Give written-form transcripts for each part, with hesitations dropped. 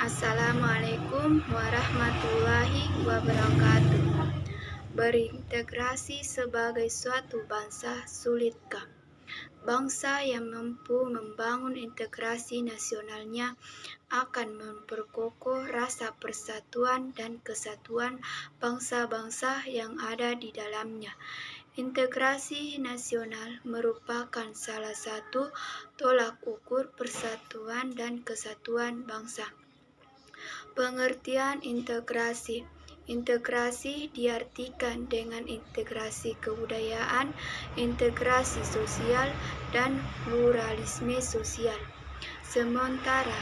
Assalamualaikum warahmatullahi wabarakatuh. Berintegrasi sebagai suatu bangsa sulitkah? Bangsa yang mampu membangun integrasi nasionalnya akan memperkokoh rasa persatuan dan kesatuan bangsa-bangsa yang ada di dalamnya. Integrasi nasional merupakan salah satu tolak ukur persatuan dan kesatuan bangsa. Pengertian integrasi. Integrasi diartikan dengan integrasi kebudayaan, integrasi sosial, dan pluralisme sosial. Sementara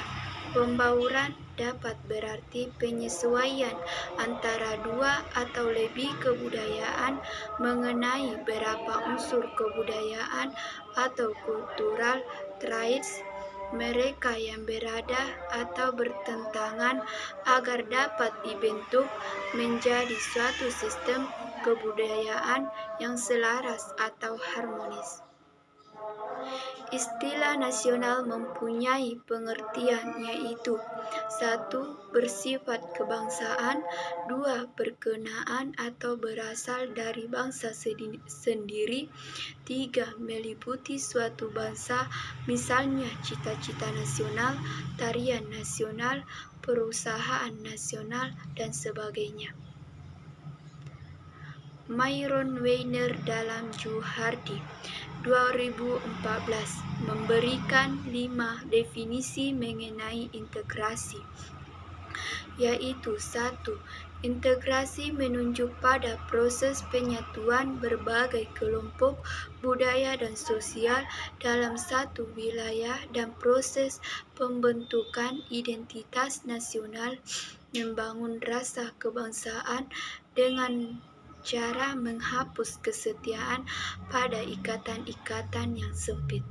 pembauran dapat berarti penyesuaian antara dua atau lebih kebudayaan mengenai berapa unsur kebudayaan atau kultural traits mereka yang berada atau bertentangan agar dapat dibentuk menjadi suatu sistem kebudayaan yang selaras atau harmonis. Istilah nasional mempunyai pengertian yaitu 1. Bersifat kebangsaan, 2. Berkenaan atau berasal dari bangsa sendiri, 3. Meliputi suatu bangsa, misalnya cita-cita nasional, tarian nasional, perusahaan nasional, dan sebagainya. Myron Weiner dalam Juhardi 2014 memberikan 5 definisi mengenai integrasi, yaitu 1. Integrasi menunjuk pada proses penyatuan berbagai kelompok budaya dan sosial dalam satu wilayah dan proses pembentukan identitas nasional, membangun rasa kebangsaan dengan cara menghapus kesetiaan pada ikatan-ikatan yang sempit.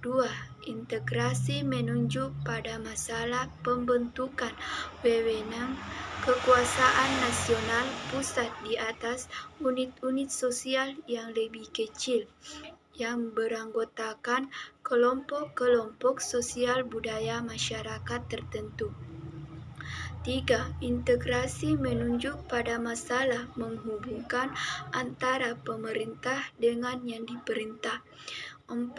2. Integrasi menunjuk pada masalah pembentukan wewenang kekuasaan nasional pusat di atas unit-unit sosial yang lebih kecil yang beranggotakan kelompok-kelompok sosial budaya masyarakat tertentu. 3. Integrasi menunjuk pada masalah menghubungkan antara pemerintah dengan yang diperintah. 4.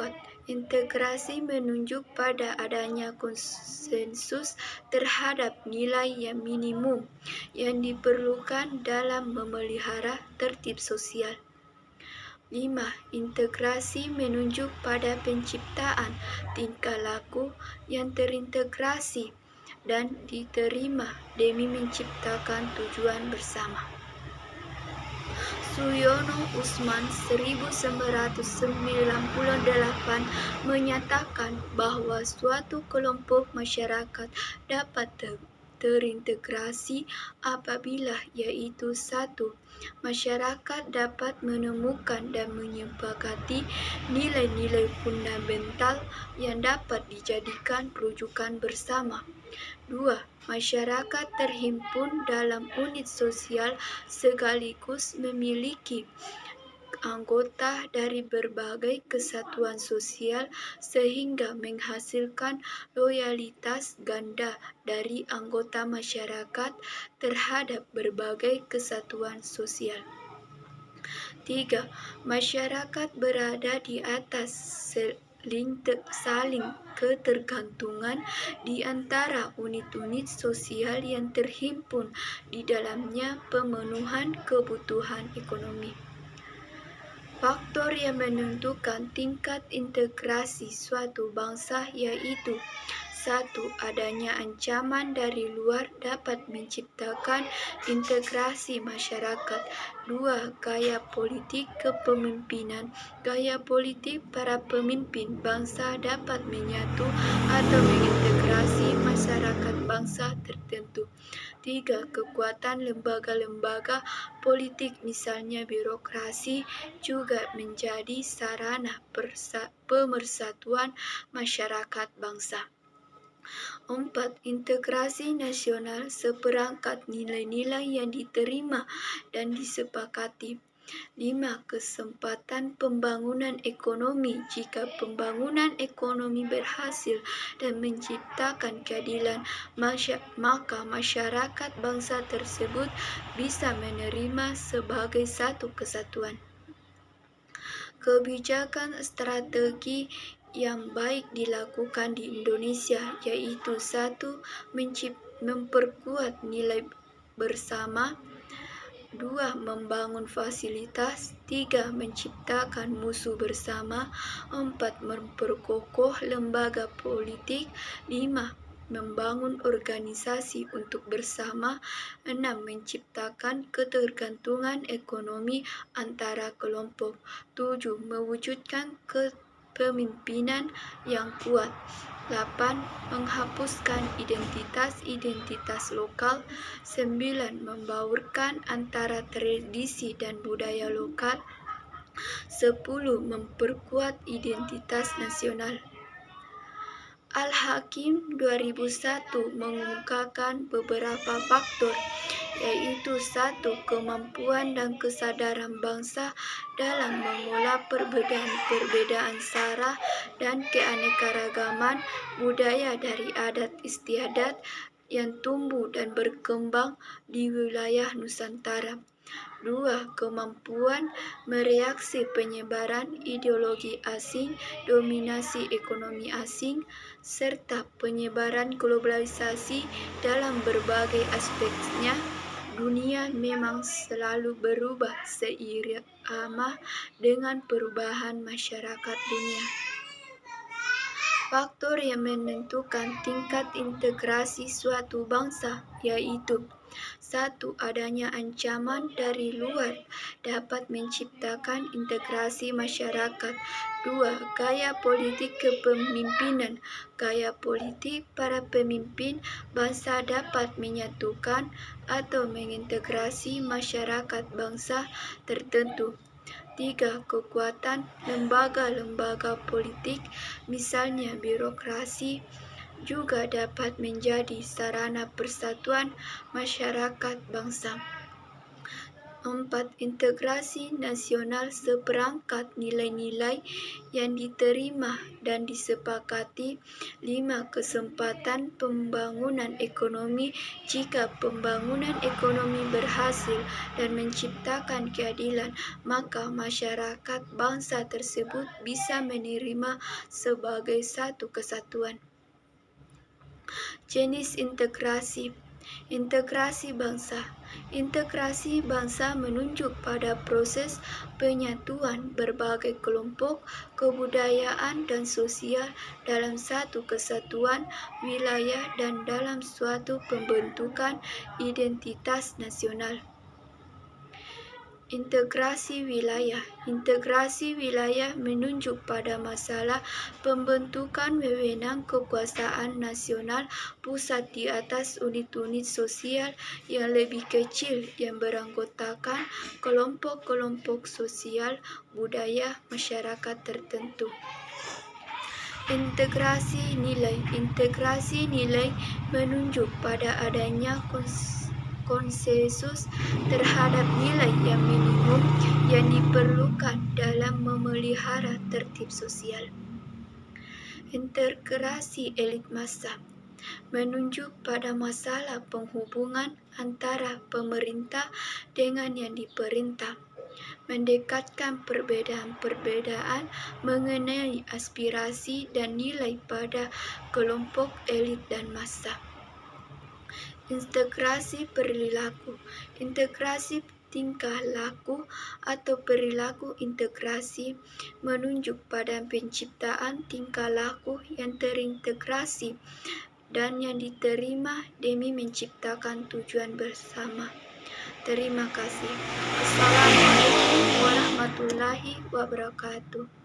Integrasi menunjuk pada adanya konsensus terhadap nilai yang minimum yang diperlukan dalam memelihara tertib sosial. 5. Integrasi menunjuk pada penciptaan tingkah laku yang terintegrasi dan diterima demi menciptakan tujuan bersama. Suyono Usman 1998 menyatakan bahwa suatu kelompok masyarakat dapat terintegrasi apabila yaitu 1. Masyarakat dapat menemukan dan menyepakati nilai-nilai fundamental yang dapat dijadikan rujukan bersama. 2. Masyarakat terhimpun dalam unit sosial sekaligus memiliki anggota dari berbagai kesatuan sosial sehingga menghasilkan loyalitas ganda dari anggota masyarakat terhadap berbagai kesatuan sosial. 3. Masyarakat berada di atas saling ketergantungan di antara unit-unit sosial yang terhimpun di dalamnya pemenuhan kebutuhan ekonomi. Faktor yang menentukan tingkat integrasi suatu bangsa yaitu 1. Adanya ancaman dari luar dapat menciptakan integrasi masyarakat. 2. Gaya politik kepemimpinan. Gaya politik para pemimpin bangsa dapat menyatu atau mengintegrasi masyarakat bangsa tertentu. 3. Kekuatan lembaga-lembaga politik misalnya birokrasi juga menjadi sarana pemersatuan masyarakat bangsa. 4. Integrasi nasional seperangkat nilai-nilai yang diterima dan disepakati. 5. Kesempatan pembangunan ekonomi. Jika pembangunan ekonomi berhasil dan menciptakan keadilan, maka masyarakat bangsa tersebut bisa menerima sebagai satu kesatuan. Kebijakan strategi yang baik dilakukan di Indonesia yaitu 1. Memperkuat nilai bersama, 2. Membangun fasilitas, 3. Menciptakan musuh bersama, 4. Memperkokoh lembaga politik, 5. Membangun organisasi untuk bersama, 6. Menciptakan ketergantungan ekonomi antara kelompok, 7. Mewujudkan kepemimpinan yang kuat, 8. Menghapuskan identitas lokal, 9. Membaurkan antara tradisi dan budaya lokal, 10. Memperkuat identitas nasional. Al-Hakim 2001 mengungkapkan beberapa faktor, yaitu 1. Kemampuan dan kesadaran bangsa dalam mengolah perbedaan sara dan keanekaragaman budaya dari adat istiadat yang tumbuh dan berkembang di wilayah Nusantara. 2. Kemampuan mereaksi penyebaran ideologi asing, dominasi ekonomi asing, serta penyebaran globalisasi dalam berbagai aspeknya. Dunia memang selalu berubah seirama dengan perubahan masyarakat dunia. Faktor yang menentukan tingkat integrasi suatu bangsa yaitu 1. Adanya ancaman dari luar dapat menciptakan integrasi masyarakat. 2. Gaya politik kepemimpinan. Gaya politik para pemimpin bangsa dapat menyatukan atau mengintegrasi masyarakat bangsa tertentu. 3. Kekuatan lembaga-lembaga politik, misalnya birokrasi, juga dapat menjadi sarana persatuan masyarakat bangsa. 4. Integrasi nasional seperangkat nilai-nilai yang diterima dan disepakati. 5. Kesempatan pembangunan ekonomi. Jika pembangunan ekonomi berhasil dan menciptakan keadilan, maka masyarakat bangsa tersebut bisa menerima sebagai satu kesatuan. Jenis integrasi. Integrasi bangsa. Integrasi bangsa menunjuk pada proses penyatuan berbagai kelompok, kebudayaan dan sosial dalam satu kesatuan wilayah dan dalam suatu pembentukan identitas nasional. Integrasi wilayah. Integrasi wilayah menunjuk pada masalah pembentukan wewenang kekuasaan nasional pusat di atas unit-unit sosial yang lebih kecil yang beranggotakan kelompok-kelompok sosial budaya masyarakat tertentu. Integrasi nilai. Integrasi nilai menunjuk pada adanya konsensus terhadap nilai yang minimum yang diperlukan dalam memelihara tertib sosial. Integrasi elit massa menunjuk pada masalah penghubungan antara pemerintah dengan yang diperintah, mendekatkan perbedaan mengenai aspirasi dan nilai pada kelompok elit dan massa. Integrasi perilaku. Integrasi tingkah laku atau perilaku integrasi menunjuk pada penciptaan tingkah laku yang terintegrasi dan yang diterima demi menciptakan tujuan bersama. Terima kasih. Assalamualaikum warahmatullahi wabarakatuh.